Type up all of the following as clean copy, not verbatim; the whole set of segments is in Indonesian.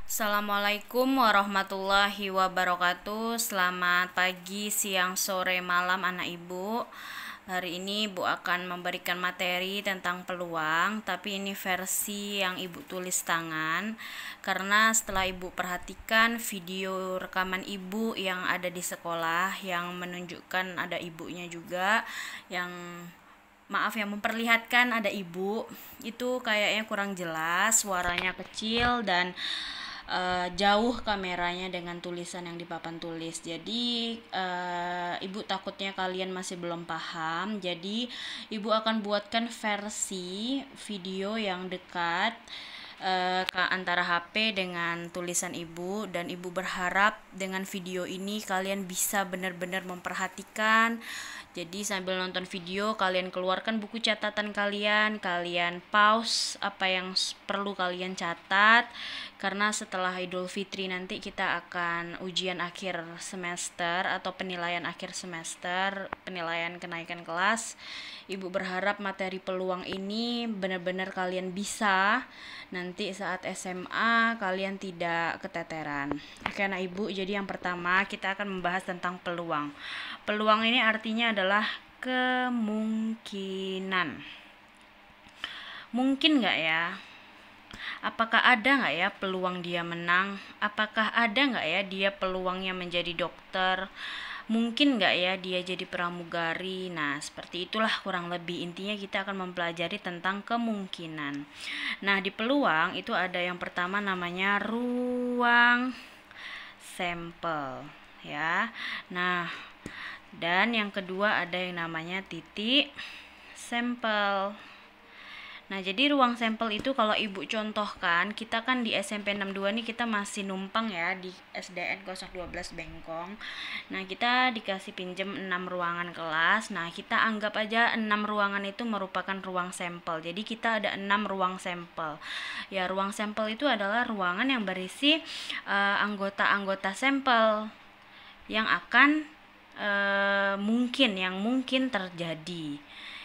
Assalamualaikum warahmatullahi wabarakatuh. Selamat pagi, siang, sore, malam anak ibu. Hari ini ibu akan memberikan materi tentang peluang, tapi ini versi yang ibu tulis tangan. Karena setelah ibu perhatikan video rekaman ibu yang ada di sekolah, yang menunjukkan ada ibunya juga, yang memperlihatkan ada ibu, itu kayaknya kurang jelas, suaranya kecil dan jauh kameranya dengan tulisan yang di papan tulis. Jadi ibu takutnya kalian masih belum paham, jadi ibu akan buatkan versi video yang dekat antara HP dengan tulisan ibu, dan ibu berharap dengan video ini kalian bisa benar-benar memperhatikan. Jadi sambil nonton video, kalian keluarkan buku catatan kalian pause apa yang perlu kalian catat, karena setelah Idul Fitri nanti kita akan ujian akhir semester atau penilaian akhir semester, penilaian kenaikan kelas. Ibu berharap materi peluang ini benar-benar kalian bisa, nanti saat SMA kalian tidak keteteran. Oke anak ibu, jadi yang pertama kita akan membahas tentang peluang. Peluang ini artinya adalah kemungkinan. Mungkin nggak ya? Apakah ada nggak ya peluang dia menang? Apakah ada nggak ya dia peluangnya menjadi dokter? Mungkin nggak ya dia jadi pramugari? Nah, seperti itulah kurang lebih. Intinya kita akan mempelajari tentang kemungkinan. Nah, di peluang itu ada yang pertama namanya ruang sampel, ya. Nah, dan yang kedua ada yang namanya titik sampel. Nah, jadi ruang sampel itu kalau ibu contohkan, kita kan di SMP 62 nih kita masih numpang ya di SDN 012 Bengkong. Nah, kita dikasih pinjem 6 ruangan kelas. Nah, kita anggap aja 6 ruangan itu merupakan ruang sampel. Jadi kita ada 6 ruang sampel. Ya, ruang sampel itu adalah ruangan yang berisi anggota-anggota sampel yang akan mungkin terjadi.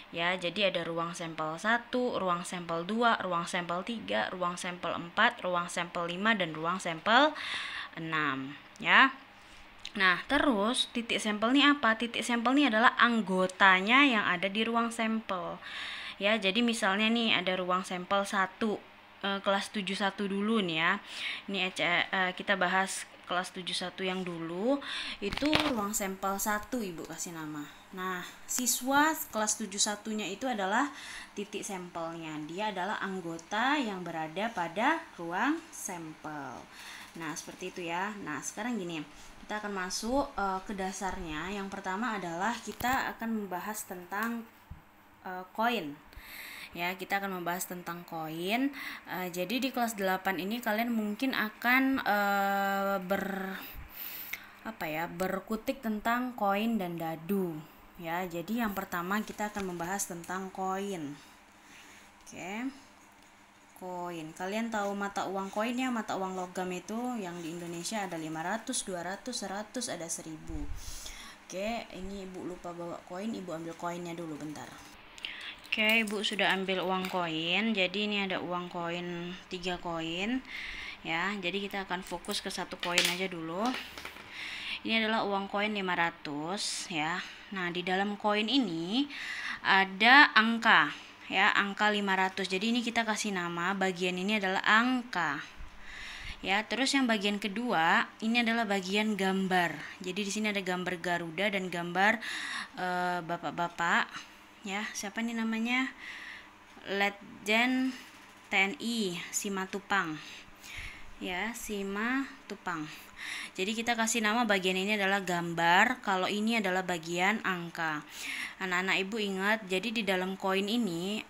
Ya, jadi ada ruang sampel 1, ruang sampel 2, ruang sampel 3, ruang sampel 4, ruang sampel 5, dan ruang sampel 6, ya. Nah, terus titik sampel ini apa? Titik sampel ini adalah anggotanya yang ada di ruang sampel. Ya, jadi misalnya nih ada ruang sampel 1, kelas 71 dulu nih ya. Ini kita bahas kelas 71 yang dulu, itu ruang sampel 1 ibu kasih nama. Nah, siswa kelas 71-nya itu adalah titik sampelnya. Dia adalah anggota yang berada pada ruang sampel. Nah, seperti itu ya. Nah, sekarang gini, kita akan masuk ke dasarnya. Yang pertama adalah kita akan membahas tentang koin. Ya, kita akan membahas tentang koin. Jadi di kelas 8 ini kalian mungkin akan berkutik tentang koin dan dadu. Ya, jadi yang pertama kita akan membahas tentang koin. Oke. Koin. Kalian tahu mata uang koin ya, mata uang logam itu yang di Indonesia ada 500, 200, 100, ada 1000. Oke, ini ibu lupa bawa koin, ibu ambil koinnya dulu bentar. Oke, ibu sudah ambil uang koin. Jadi ini ada uang koin 3 koin. Ya, jadi kita akan fokus ke satu koin aja dulu. Ini adalah uang koin 500 ya. Nah, di dalam koin ini ada angka ya, angka 500. Jadi ini kita kasih nama, bagian ini adalah angka. Ya, terus yang bagian kedua ini adalah bagian gambar. Jadi di sini ada gambar Garuda dan gambar bapak-bapak. Ya, siapa nih namanya? Letjen TNI Simatupang. Ya, Simatupang. Jadi kita kasih nama bagian ini adalah gambar, kalau ini adalah bagian angka. Anak-anak ibu ingat, jadi di dalam koin ini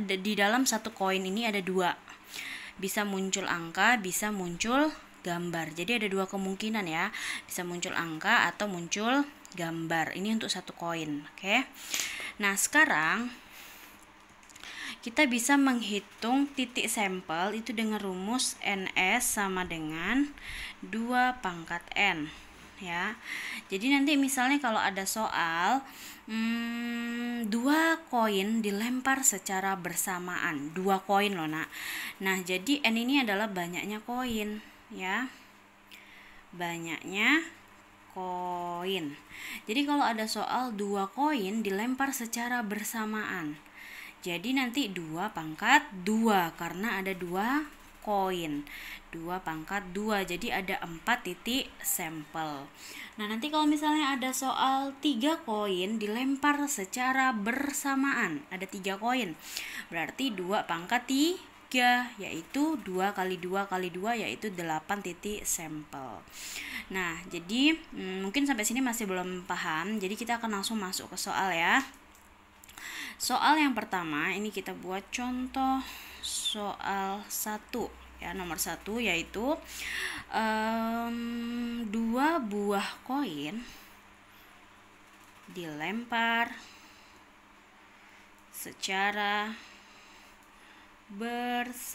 di dalam satu koin ini ada 2. Bisa muncul angka, bisa muncul gambar. Jadi ada 2 kemungkinan ya. Bisa muncul angka atau muncul gambar. Ini untuk satu koin, oke? Nah, sekarang kita bisa menghitung titik sampel itu dengan rumus NS sama dengan 2 pangkat N. ya. Jadi nanti misalnya kalau ada soal 2 koin dilempar secara bersamaan, 2 koin loh nak. Nah jadi N ini adalah banyaknya koin ya, banyaknya koin. Jadi kalau ada soal 2 koin dilempar secara bersamaan, jadi nanti 2 pangkat 2 karena ada 2 koin. 2 pangkat 2, jadi ada 4 titik sampel. Nah nanti kalau misalnya ada soal 3 koin dilempar secara bersamaan, ada 3 koin, berarti 2 pangkat 3, yaitu 2 kali 2 kali 2, yaitu 8 titik sampel. Nah jadi mungkin sampai sini masih belum paham, jadi kita akan langsung masuk ke soal ya. Soal yang pertama ini kita buat contoh soal 1 ya, nomor 1, yaitu 2 buah koin dilempar secara bersamaan.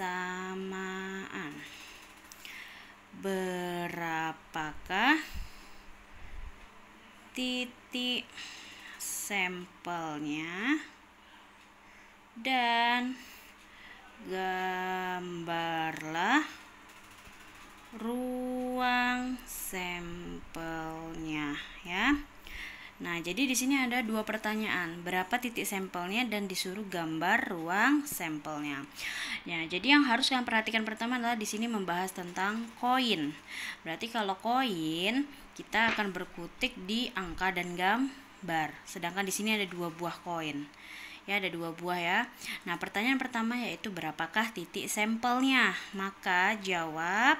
Berapakah titik sampelnya dan gambarlah ruang sampelnya ya. Nah, jadi di sini ada 2 pertanyaan. Berapa titik sampelnya dan disuruh gambar ruang sampelnya. Ya, jadi yang harus kalian perhatikan pertama adalah di sini membahas tentang koin. Berarti kalau koin kita akan berkutik di angka dan gambar. Sedangkan di sini ada 2 buah koin. Ya, ada 2 buah ya. Nah, pertanyaan pertama yaitu berapakah titik sampelnya? Maka jawab,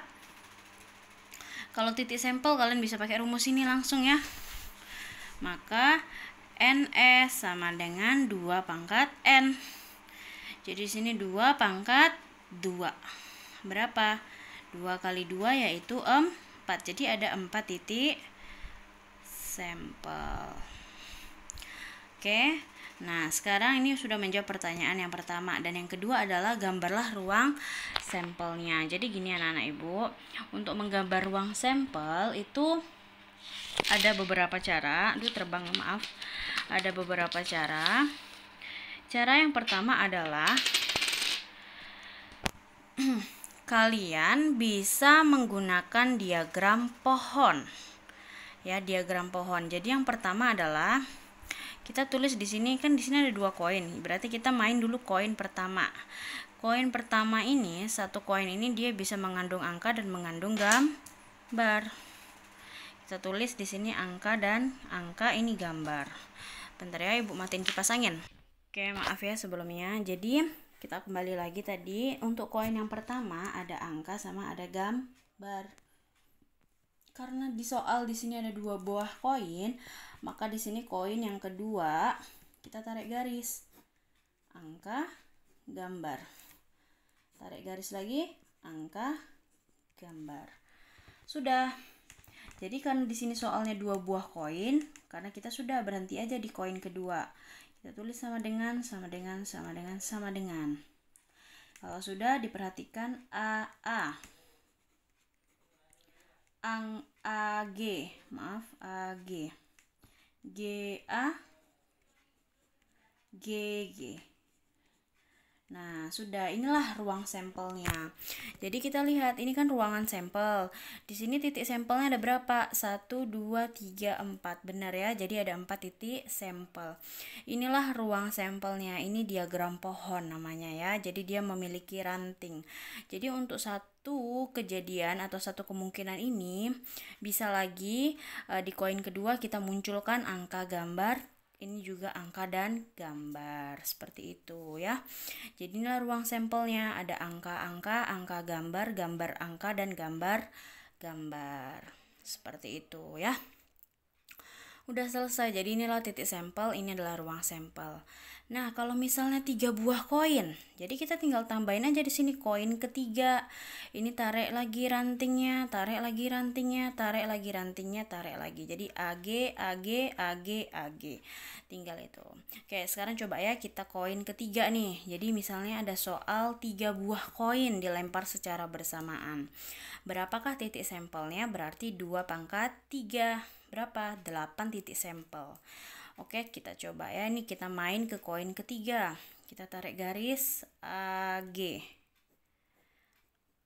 kalau titik sampel kalian bisa pakai rumus ini langsung ya. Maka NS sama dengan 2 pangkat N. Jadi sini 2 pangkat 2. Berapa? 2 kali 2 yaitu 4. Jadi ada 4 titik sampel. Oke. Nah, sekarang ini sudah menjawab pertanyaan yang pertama, dan yang kedua adalah gambarlah ruang sampelnya. Jadi gini anak-anak Ibu, untuk menggambar ruang sampel itu ada beberapa cara. Terbang, maaf. Ada beberapa cara. Cara yang pertama adalah kalian bisa menggunakan diagram pohon. Ya, diagram pohon. Jadi yang pertama adalah kita tulis di sini, kan di sini ada 2 koin. Berarti kita main dulu koin pertama. Koin pertama ini, 1 koin ini dia bisa mengandung angka dan mengandung gambar. Kita tulis di sini angka dan angka, ini gambar. Bentar ya, Ibu matiin kipas angin. Oke, maaf ya sebelumnya. Jadi kita kembali lagi tadi. Untuk koin yang pertama ada angka sama ada gambar. Karena di soal di sini ada 2 buah koin, maka di sini koin yang kedua kita tarik garis. Angka, gambar. Tarik garis lagi, angka, gambar. Sudah. Jadi kan di sini soalnya 2 buah koin, karena kita sudah berhenti aja di koin kedua. Kita tulis sama dengan, sama dengan, sama dengan, sama dengan. Kalau sudah diperhatikan AA. AG, maaf, AG. GA, GG. Nah, sudah, inilah ruang sampelnya. Jadi kita lihat, ini kan ruangan sampel. Di sini titik sampelnya ada berapa? 1, 2, 3, 4. Benar ya? Jadi ada 4 titik sampel. Inilah ruang sampelnya. Ini diagram pohon namanya ya. Jadi dia memiliki ranting. Jadi untuk satu kejadian atau satu kemungkinan ini, bisa lagi di koin kedua kita munculkan angka, gambar. Ini juga angka dan gambar, seperti itu ya. Jadi inilah ruang sampelnya, ada angka-angka, angka gambar, gambar angka, dan gambar gambar. Seperti itu ya. Udah selesai. Jadi inilah titik sampel, ini adalah ruang sampel. Nah, kalau misalnya 3 buah koin, jadi kita tinggal tambahin aja di sini koin ketiga. Ini tarik lagi rantingnya, tarik lagi rantingnya, tarik lagi rantingnya, tarik lagi. Jadi AG, AG, AG, AG. Tinggal itu. Oke, sekarang coba ya kita koin ketiga nih. Jadi misalnya ada soal 3 buah koin dilempar secara bersamaan. Berapakah titik sampelnya? Berarti 2 pangkat 3. Berapa? 8 titik sampel. Oke, kita coba ya. Ini kita main ke koin ketiga. Kita tarik garis AG.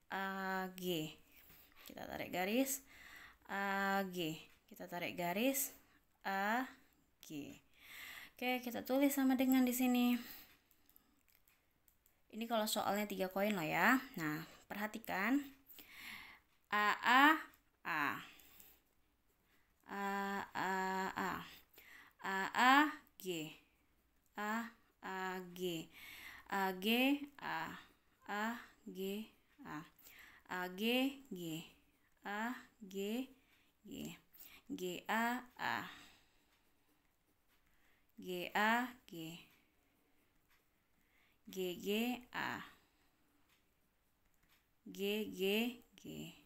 AG. Kita tarik garis AG. Kita tarik garis AG. Oke, kita tulis sama dengan di sini. Ini kalau soalnya 3 koin loh ya. Nah, perhatikan. A A A. A A A. A A G A A G A G A A G A A G G A G G G A A G A G G G A G G G.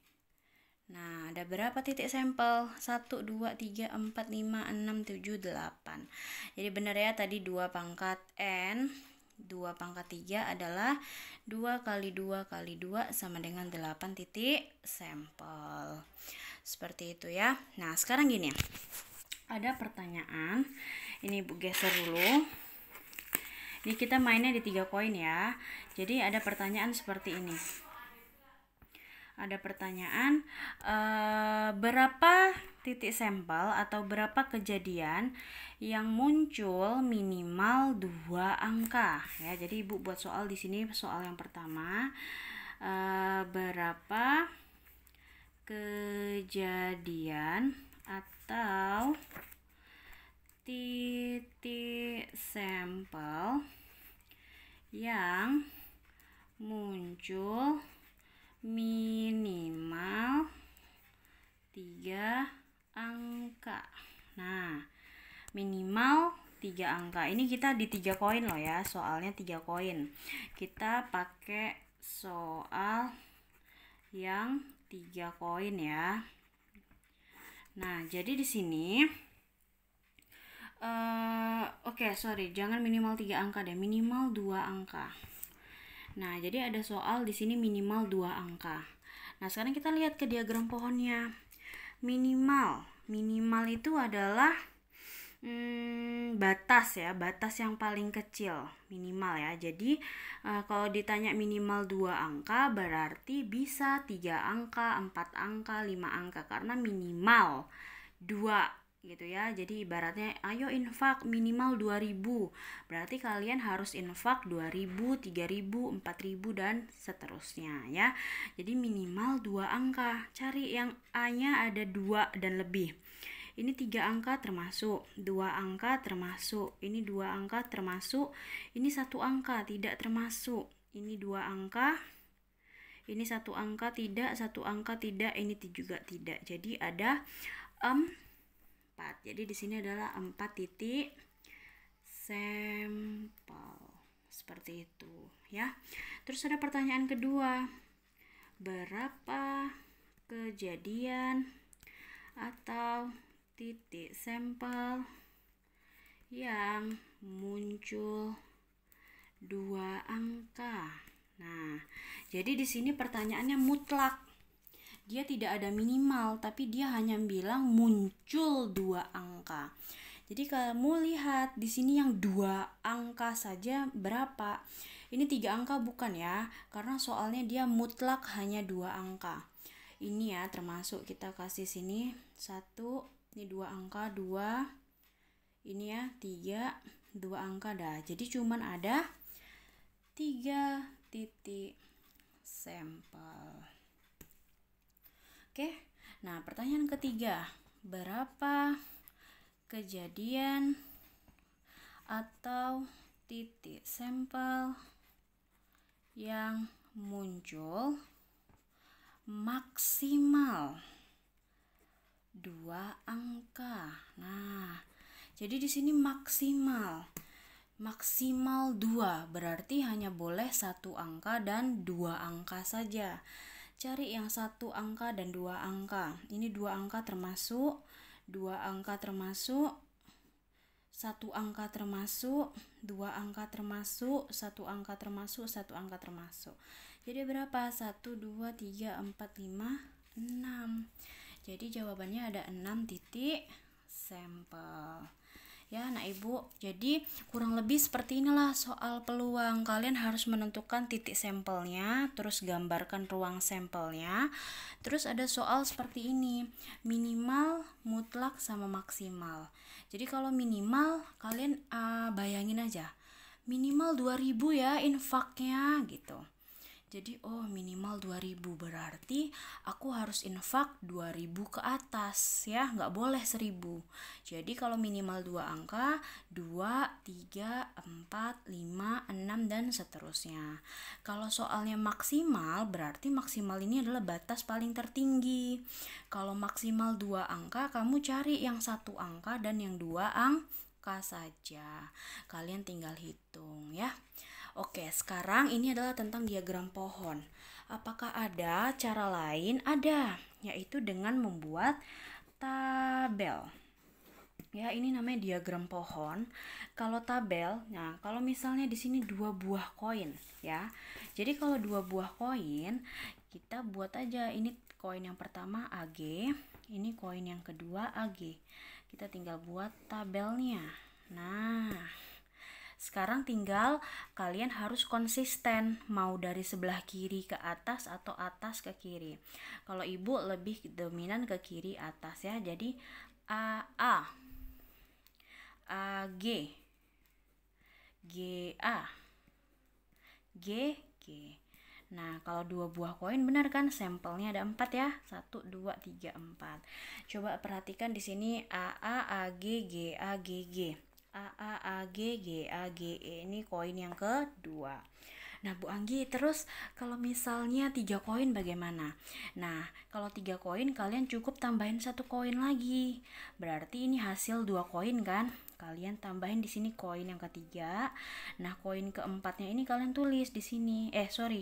Nah, ada berapa titik sampel? 1, 2, 3, 4, 5, 6, 7, 8. Jadi benar ya, tadi 2 pangkat N, 2 pangkat 3 adalah 2 kali 2 kali 2 sama dengan 8 titik sampel. Seperti itu ya. Nah, sekarang gini. Ada pertanyaan. Ini Ibu geser dulu. Ini kita mainnya di 3 koin ya. Jadi ada pertanyaan seperti ini. Ada pertanyaan, berapa titik sampel atau berapa kejadian yang muncul minimal 2 angka ya. Jadi Ibu buat soal di sini, soal yang pertama, berapa kejadian atau titik sampel yang muncul minimal 3 angka. Nah, minimal 3 angka. Ini kita di 3 koin loh ya, soalnya 3 koin. Kita pakai soal yang 3 koin ya. Nah, jadi di sini jangan minimal 3 angka deh, minimal 2 angka. Nah, jadi ada soal di sini minimal 2 angka. Nah, sekarang kita lihat ke diagram pohonnya. Minimal itu adalah batas ya, batas yang paling kecil, minimal ya. Jadi kalau ditanya minimal 2 angka berarti bisa 3 angka, 4 angka, 5 angka karena minimal 2 gitu ya. Jadi ibaratnya ayo infak minimal 2000. Berarti kalian harus infak 2000, 3000, 4000 dan seterusnya ya. Jadi minimal 2 angka. Cari yang A-nya ada 2 dan lebih. Ini 3 angka termasuk, 2 angka termasuk, ini 2 angka termasuk, ini 1 angka tidak termasuk, ini 2 angka, ini 1 angka tidak, 1 angka tidak, ini juga tidak. Jadi ada 4. Jadi di sini adalah 4 titik sampel. Seperti itu ya. Terus ada pertanyaan kedua. Berapa kejadian atau titik sampel yang muncul 2 angka? Nah, jadi di sini pertanyaannya mutlak. Dia tidak ada minimal, tapi dia hanya bilang muncul 2 angka. Jadi kamu lihat di sini yang 2 angka saja berapa? Ini 3 angka bukan ya, karena soalnya dia mutlak hanya 2 angka. Ini ya termasuk kita kasih sini 1, ini 2 angka, 2, ini ya 3, 2 angka dah. Jadi cuman ada 3 titik sampel. Oke, nah pertanyaan ketiga, berapa kejadian atau titik sampel yang muncul maksimal 2 angka? Nah, jadi di sini maksimal. Maksimal 2, berarti hanya boleh satu angka dan dua angka saja. Cari yang satu angka dan dua angka. Ini dua angka termasuk, dua angka termasuk, satu angka termasuk, dua angka termasuk, satu angka termasuk, satu angka termasuk. Jadi berapa? 1, 2, 3, 4, 5, 6. Jadi jawabannya ada 6 titik sampel. Ya, anak ibu, jadi kurang lebih seperti inilah soal peluang. Kalian harus menentukan titik sampelnya, terus gambarkan ruang sampelnya. Terus ada soal seperti ini, minimal, mutlak, sama maksimal. Jadi kalau minimal, kalian bayangin aja, minimal 2000 ya infaknya gitu. Jadi minimal 2000 berarti aku harus infak 2000 ke atas ya, nggak boleh 1000. Jadi kalau minimal 2 angka 2, 3, 4, 5, 6 dan seterusnya. Kalau soalnya maksimal berarti maksimal ini adalah batas paling tertinggi. Kalau maksimal 2 angka kamu cari yang satu angka dan yang 2 angka saja. Kalian tinggal hitung ya. Oke, sekarang ini adalah tentang diagram pohon. Apakah ada cara lain? Ada, yaitu dengan membuat tabel. Ya, ini namanya diagram pohon. Kalau tabel, nah kalau misalnya di sini 2 buah koin, ya. Jadi kalau 2 buah koin, kita buat aja ini koin yang pertama AG, ini koin yang kedua AG. Kita tinggal buat tabelnya. Nah, sekarang tinggal kalian harus konsisten, mau dari sebelah kiri ke atas atau atas ke kiri. Kalau ibu lebih dominan ke kiri atas ya. Jadi AA, AG, GA, GG. Nah, kalau 2 buah koin benar kan? Sampelnya ada 4 ya. 1, 2, 3, 4. Coba perhatikan di sini AA, AG, GA, GG. A, G, G, A, G, E. Ini koin yang kedua. Nah, Bu Anggi, terus kalau misalnya 3 koin bagaimana? Nah, kalau 3 koin kalian cukup tambahin 1 koin lagi. Berarti ini hasil 2 koin kan? Kalian tambahin di sini koin yang ketiga. Nah, koin keempatnya ini kalian tulis di sini.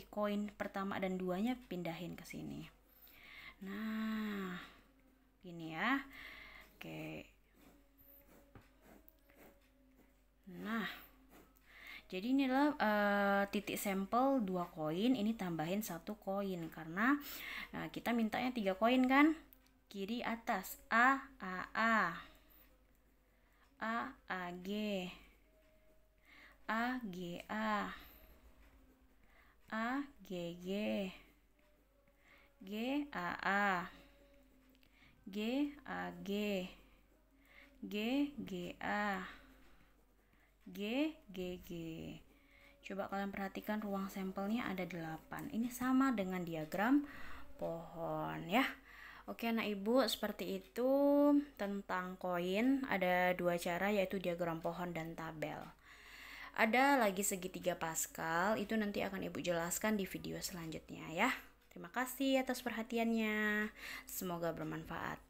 Koin pertama dan duanya pindahin ke sini. Nah, gini ya. Oke. Nah, jadi ini adalah titik sampel 2 koin, ini tambahin 1 koin karena kita mintanya 3 koin kan? Kiri atas A, G, A, G, A, G, G, G, A, G, A, G, G, G, A, G, G, G. Coba kalian perhatikan ruang sampelnya ada 8. Ini sama dengan diagram pohon ya. Oke anak ibu, seperti itu tentang koin. Ada 2 cara, yaitu diagram pohon dan tabel. Ada lagi segitiga Pascal, itu nanti akan ibu jelaskan di video selanjutnya ya. Terima kasih atas perhatiannya. Semoga bermanfaat.